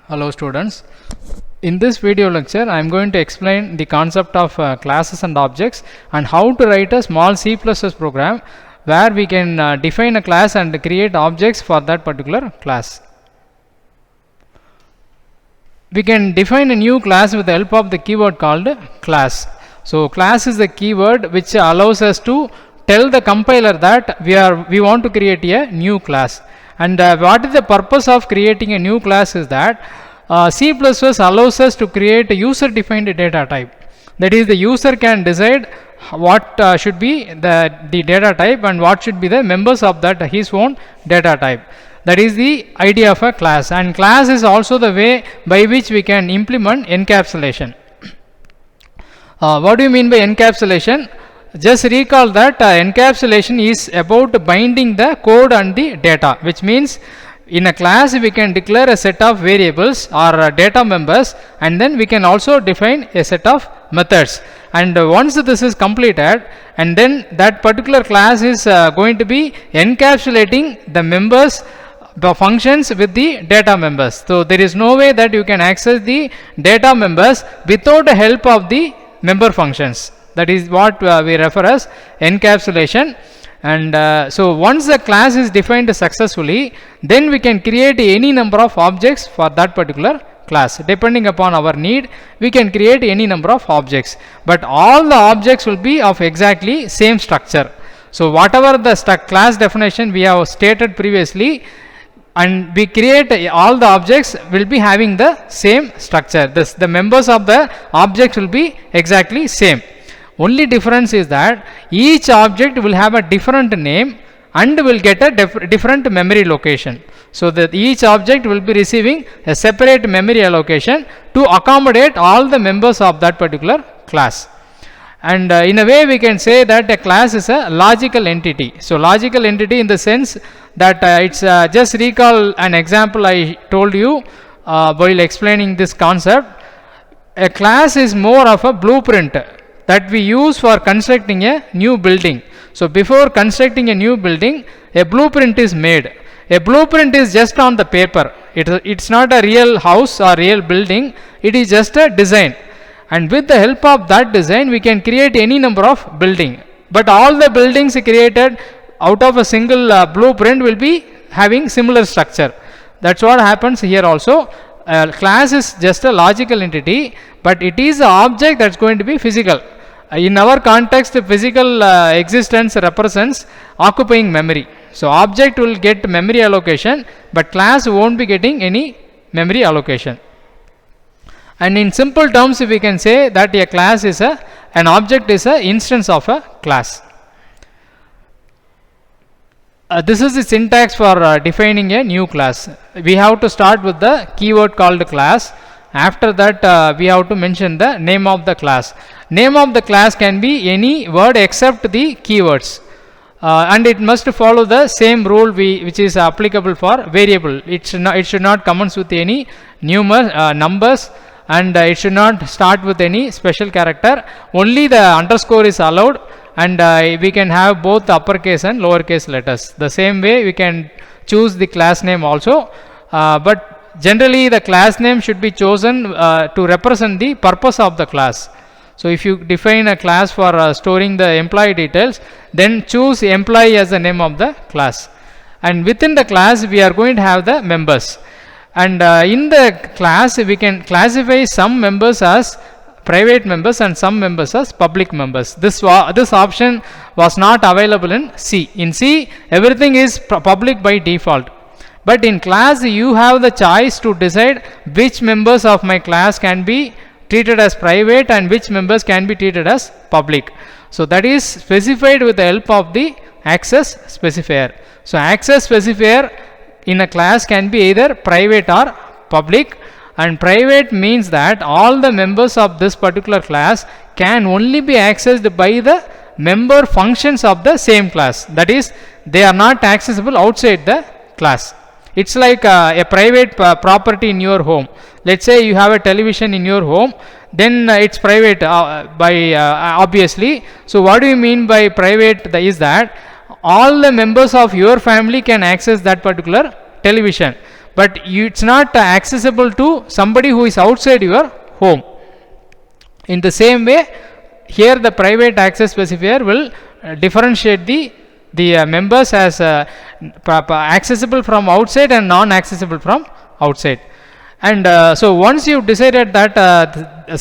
Hello students. In this video lecture I am going to explain the concept of classes and objects and how to write a small C++ program where we can define a class and create objects for that particular class. We can define a new class with the help of the keyword called class. So class is the keyword which allows us to tell the compiler that we want to create a new class. And what is the purpose of creating a new class is that C++ allows us to create a user defined data type. That is, the user can decide what should be the data type and what should be the members of that his own data type. That is the idea of a class, and class is also the way by which we can implement encapsulation. What do you mean by encapsulation? Just recall that encapsulation is about binding the code and the data, which means in a class we can declare a set of variables or data members, and then we can also define a set of methods. And once this is completed, and then that particular class is going to be encapsulating the members, the functions with the data members. So there is no way that you can access the data members without the help of the member functions. That is what we refer as encapsulation. And so once the class is defined successfully, then we can create any number of objects for that particular class. Depending upon our need, we can create any number of objects, but all the objects will be of exactly same structure. So whatever the class definition we have stated previously, and we create all the objects will be having the same structure. The members of the objects will be exactly same. Only difference is that each object will have a different name and will get a different memory location. So that each object will be receiving a separate memory allocation to accommodate all the members of that particular class. And in a way we can say that a class is a logical entity. So logical entity in the sense that it's just recall an example I told you while explaining this concept. A class is more of a blueprint that we use for constructing a new building. So before constructing a new building, a blueprint is made. A blueprint is just on the paper. It's not a real house or real building. It is just a design. And with the help of that design, we can create any number of building. But all the buildings created out of a single blueprint will be having similar structure. That's what happens here also. Class is just a logical entity, but it is an object that's going to be physical. In our context, physical existence represents occupying memory. So object will get memory allocation, but class won't be getting any memory allocation. And in simple terms, we can say that a class is an object is an instance of a class. This is the syntax for defining a new class. We have to start with the keyword called class. After that, we have to mention the name of the class. Name of the class can be any word except the keywords. And it must follow the same rule which is applicable for variable. It should not commence with any numbers, and it should not start with any special character. Only the underscore is allowed, and we can have both uppercase and lowercase letters. The same way we can choose the class name also, but generally the class name should be chosen to represent the purpose of the class. So if you define a class for storing the employee details, then choose employee as the name of the class. And within the class we are going to have the members. And in the class we can classify some members as private members and some members as public members. This option was not available in C. In C, everything is public by default. But in class you have the choice to decide which members of my class can be treated as private and which members can be treated as public. So that is specified with the help of the access specifier. So access specifier in a class can be either private or public, and private means that all the members of this particular class can only be accessed by the member functions of the same class. That is, they are not accessible outside the class. It's like a private property in your home. Let's say you have a television in your home, then it's private obviously. So what do you mean by private? Is that all the members of your family can access that particular television, but it's not accessible to somebody who is outside your home. In the same way, here the private access specifier will differentiate the members as accessible from outside and non-accessible from outside. And so once you decided that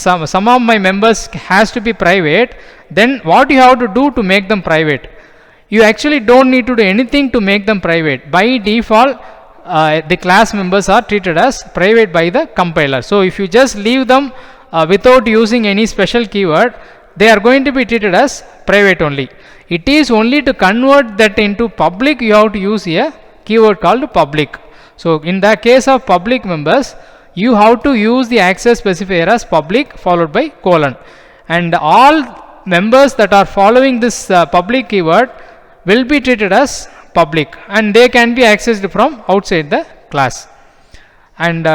some of my members has to be private, then what you have to do to make them private? You actually don't need to do anything to make them private. By default, the class members are treated as private by the compiler. So if you just leave them without using any special keyword, they are going to be treated as private only. It is only to convert that into public you have to use a keyword called public. So in the case of public members, you have to use the access specifier as public followed by colon, and all members that are following this public keyword will be treated as public, and they can be accessed from outside the class. And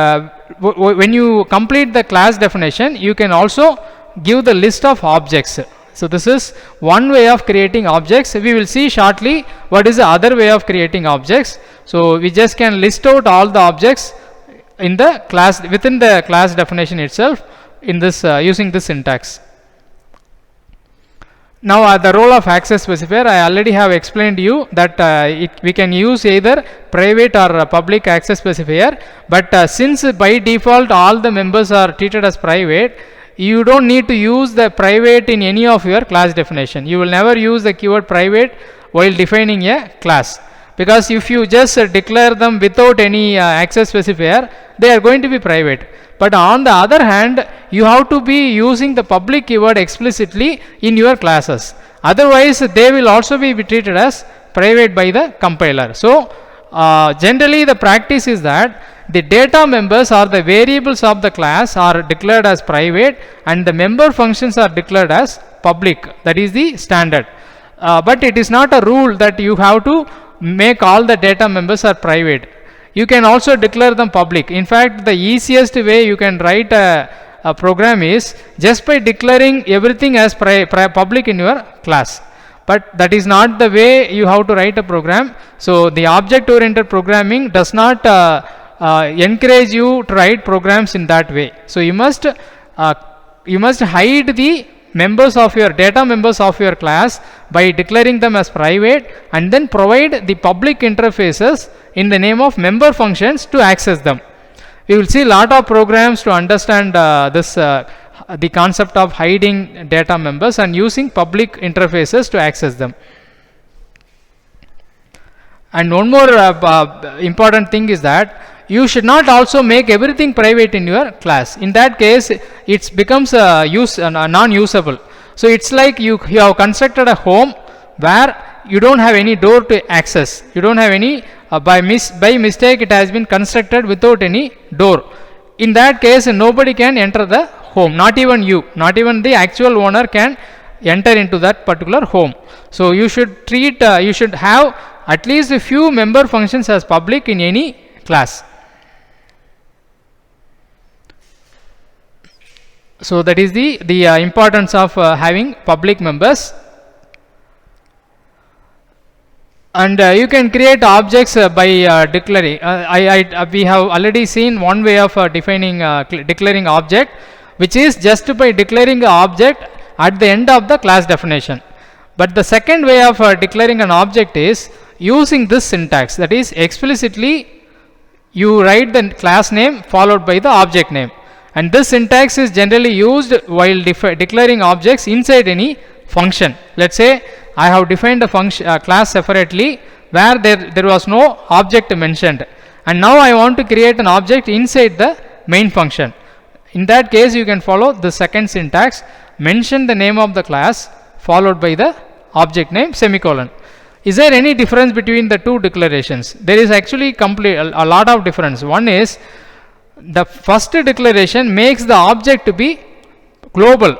when you complete the class definition, you can also give the list of objects. So this is one way of creating objects. We will see shortly what is the other way of creating objects. So we just can list out all the objects in the class, within the class definition itself, in this using this syntax. Now the role of access specifier, I already have explained to you that we can use either private or public access specifier, but since by default all the members are treated as private, you don't need to use the private in any of your class definition. You will never use the keyword private while defining a class, because if you just declare them without any access specifier, they are going to be private. But on the other hand, you have to be using the public keyword explicitly in your classes. Otherwise, they will also be treated as private by the compiler. So generally the practice is that the data members or the variables of the class are declared as private, and the member functions are declared as public. That is the standard. But it is not a rule that you have to make all the data members are private. You can also declare them public. In fact, the easiest way you can write a program is just by declaring everything as public in your class. But that is not the way you have to write a program. So the object oriented programming does not encourage you to write programs in that way. So you must hide the members of your data members of your class by declaring them as private, and then provide the public interfaces in the name of member functions to access them. We will see a lot of programs to understand the concept of hiding data members and using public interfaces to access them. And one more important thing is that you should not also make everything private in your class. In that case, it becomes non-usable. So it's like you have constructed a home where you don't have any door to access. You don't have any by mistake it has been constructed without any door. In that case, nobody can enter the home. Not even you. Not even the actual owner can enter into that particular home. So you should you should have at least a few member functions as public in any class. So that is the importance of having public members. And you can create objects by declaring. We have already seen one way of defining declaring object, which is just by declaring the object at the end of the class definition. But the second way of declaring an object is using this syntax, that is explicitly you write the class name followed by the object name. And this syntax is generally used while declaring objects inside any function. Let's say I have defined a function class separately where there was no object mentioned, and now I want to create an object inside the main function. In that case, you can follow the second syntax, mention the name of the class followed by the object name semicolon. Is there any difference between the two declarations? There is actually a lot of difference. One is the first declaration makes the object to be global,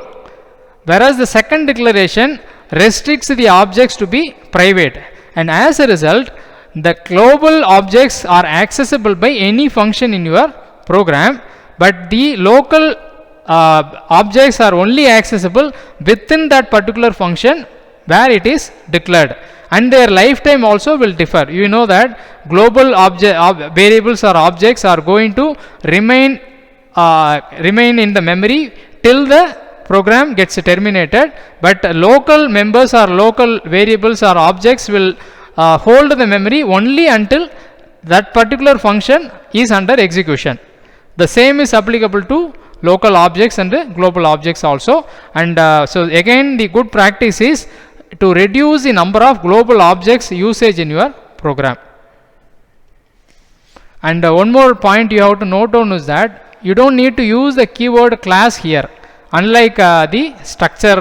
whereas the second declaration restricts the objects to be private, and as a result the global objects are accessible by any function in your program, but the local objects are only accessible within that particular function where it is declared. and their lifetime also will differ. You know that global variables or objects are going to remain in the memory till the program gets terminated, but local members or local variables or objects will hold the memory only until that particular function is under execution. The same is applicable to local objects and global objects also. And so again, the good practice is to reduce the number of global objects usage in your program. And one more point you have to note down is that you don't need to use the keyword class here, unlike the structure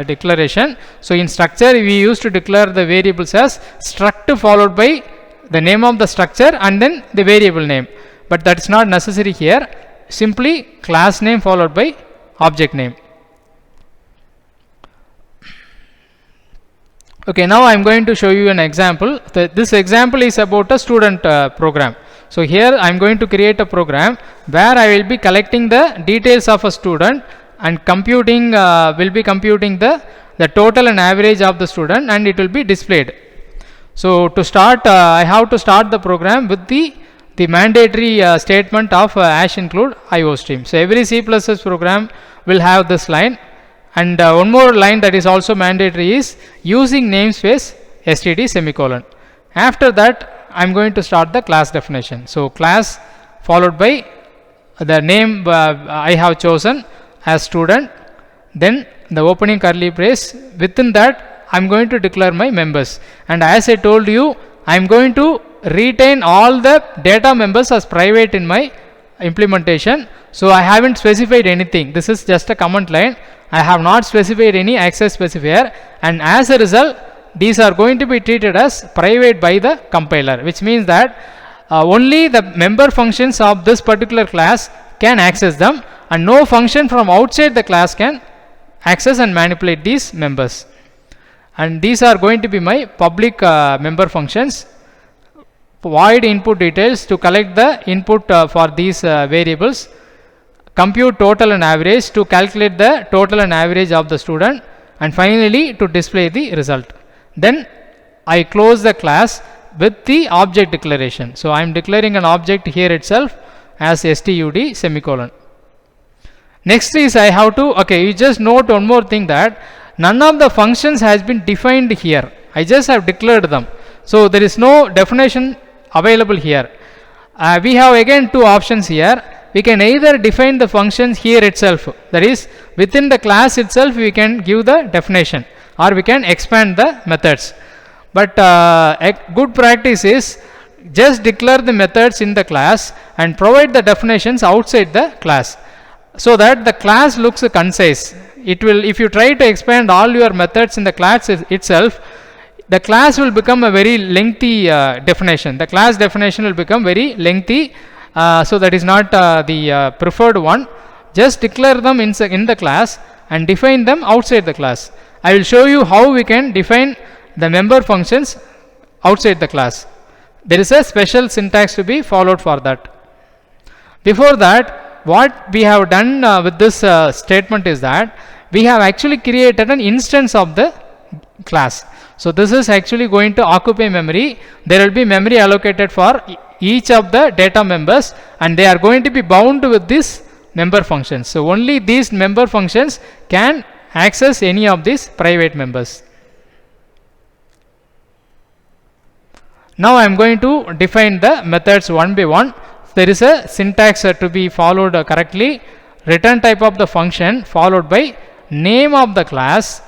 declaration. So in structure we used to declare the variables as struct followed by the name of the structure and then the variable name, but that is not necessary here. Simply class name followed by object name. Okay, now I am going to show you an example. This example is about a student program. So here I am going to create a program where I will be collecting the details of a student and computing will be computing the total and average of the student, and it will be displayed. So to start, I have to start the program with the mandatory statement of hash include IO stream. So every C++ program will have this line, and one more line that is also mandatory is using namespace std semicolon. After that I am going to start the class definition. So class followed by the name I have chosen as student, then the opening curly brace. Within that I am going to declare my members, and as I told you, I am going to retain all the data members as private in my implementation. So I haven't specified anything. This is just a comment line. I have not specified any access specifier, and as a result these are going to be treated as private by the compiler, which means that only the member functions of this particular class can access them, and no function from outside the class can access and manipulate these members. And these are going to be my public member functions. Void input details to collect the input for these variables, compute total and average to calculate the total and average of the student, and finally to display the result. Then I close the class with the object declaration. So I am declaring an object here itself as stud semicolon. Next is I have to, okay, you just note one more thing, that none of the functions has been defined here. I just have declared them. So there is no definition available here. We have again two options here. We can either define the functions here itself, that is within the class itself we can give the definition, or we can expand the methods. But a good practice is just declare the methods in the class and provide the definitions outside the class, so that the class looks concise. It will, if you try to expand all your methods in the class itself, the class will become a very lengthy definition. The class definition will become very lengthy, so that is not the preferred one. Just declare them in the class and define them outside the class. I will show you how we can define the member functions outside the class. There is a special syntax to be followed for that. Before that, what we have done with this statement is that we have actually created an instance of the class. So this is actually going to occupy memory. There will be memory allocated for each of the data members, and they are going to be bound with this member functions. So only these member functions can access any of these private members. Now I am going to define the methods one by one. There is a syntax to be followed correctly. Return type of the function followed by name of the class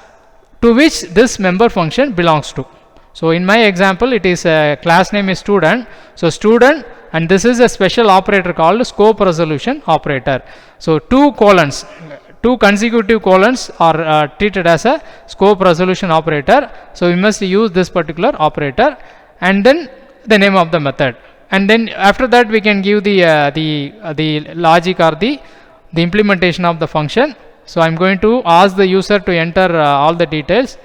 to which this member function belongs to. So in my example, it is a class name is student. So student, and this is a special operator called scope resolution operator. So two consecutive colons are treated as a scope resolution operator. So we must use this particular operator, and then the name of the method, and then after that we can give the logic or the implementation of the function. So I am going to ask the user to enter all the details.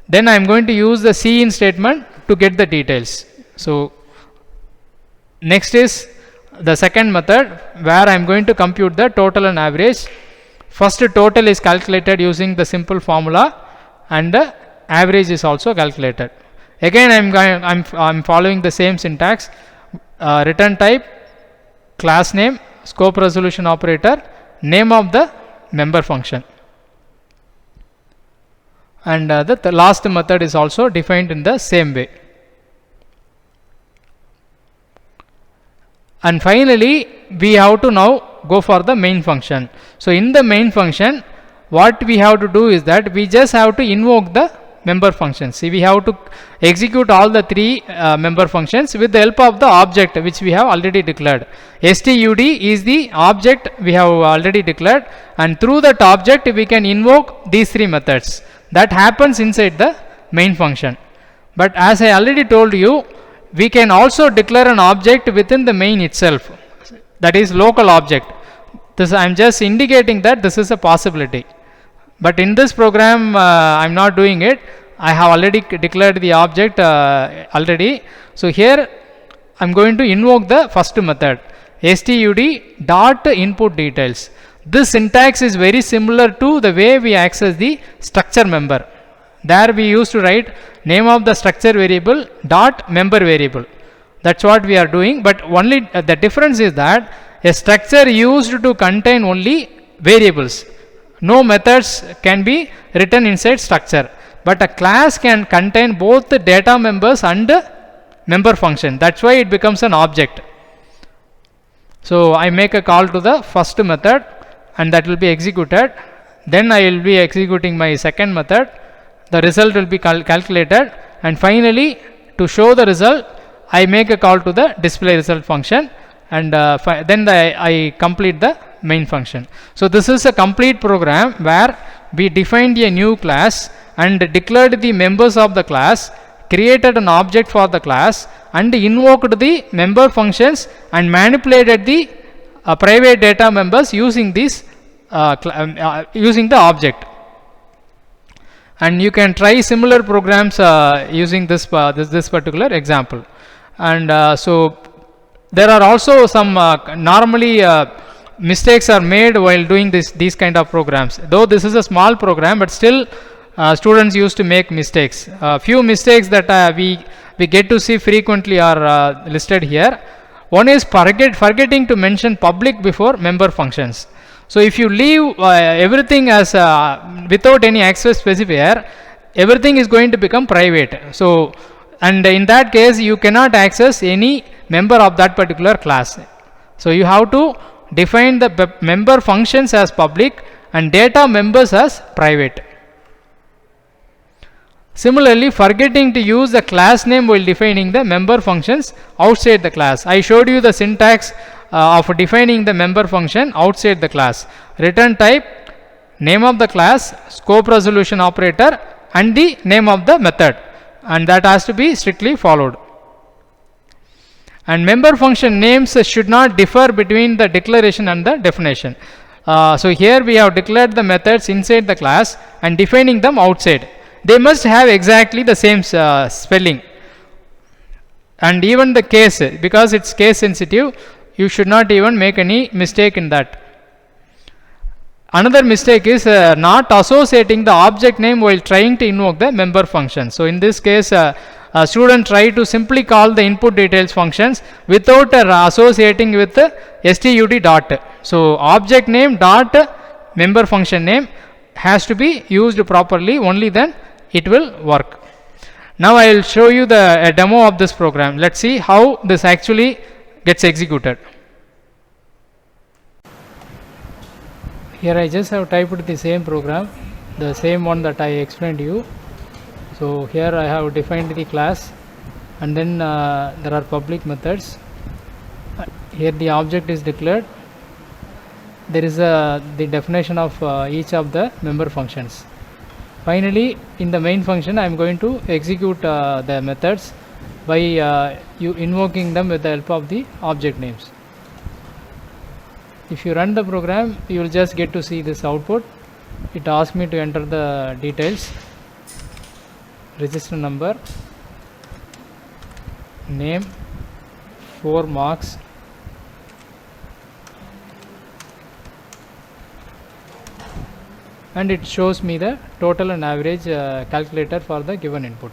Then I am going to use the cin statement to get the details. So next is the second method, where I am going to compute the total and average. First total is calculated using the simple formula, and the average is also calculated. Again, I'm following the same syntax. Return type, class name, scope resolution operator, name of the member function. And the last method is also defined in the same way. And finally, we have to now go for the main function. So in the main function, what we have to do is that we just have to invoke the member functions. See, we have to execute all the three member functions with the help of the object which we have already declared. STUD is the object we have already declared, and through that object we can invoke these three methods. That happens inside the main function. But as I already told you, we can also declare an object within the main itself, that is local object. This I am just indicating that this is a possibility. But in this program, I am not doing it. I have already declared the object already. So here I am going to invoke the first method, STUD dot input details. This syntax is very similar to the way we access the structure member. There we used to write name of the structure variable dot member variable. That's what we are doing, but only the difference is that a structure used to contain only variables. No methods can be written inside structure, but a class can contain both the data members and member function. That's why it becomes an object. So I make a call to the first method, and that will be executed. Then I will be executing my second method. The result will be calculated, and finally to show the result I make a call to the display result function, and then I complete the main function. So this is a complete program where we defined a new class and declared the members of the class, created an object for the class, and invoked the member functions and manipulated the private data members using this using the object. And you can try similar programs using this particular example. And so there are also some normally mistakes are made while doing these kind of programs. Though this is a small program, but still students used to make mistakes. Few mistakes that we get to see frequently are listed here. One is forgetting to mention public before member functions. So if you leave everything as without any access specifier, everything is going to become private. So, and in that case you cannot access any member of that particular class. So you have to define the member functions as public and data members as private. Similarly, forgetting to use the class name while defining the member functions outside the class. I showed you the syntax of defining the member function outside the class. Return type, name of the class, scope resolution operator, and the name of the method, and that has to be strictly followed. And member function names should not differ between the declaration and the definition. So here we have declared the methods inside the class and defining them outside. They must have exactly the same spelling, and even the case, because it's case sensitive, you should not even make any mistake in that. Another mistake is not associating the object name while trying to invoke the member function. So in this case, a student try to simply call the input details functions without associating with the STUD dot. So object name dot member function name has to be used properly, only then it will work. Now I will show you the demo of this program. Let's see how this actually gets executed. Here I just have typed the same program, the same one that I explained to you. So here I have defined the class, and then there are public methods. Here the object is declared. There is the definition of each of the member functions. Finally, in the main function I am going to execute the methods by you invoking them with the help of the object names. If you run the program, you will just get to see this output. It asks me to enter the details, register number, name, 4 marks, and it shows me the total and average calculator for the given input.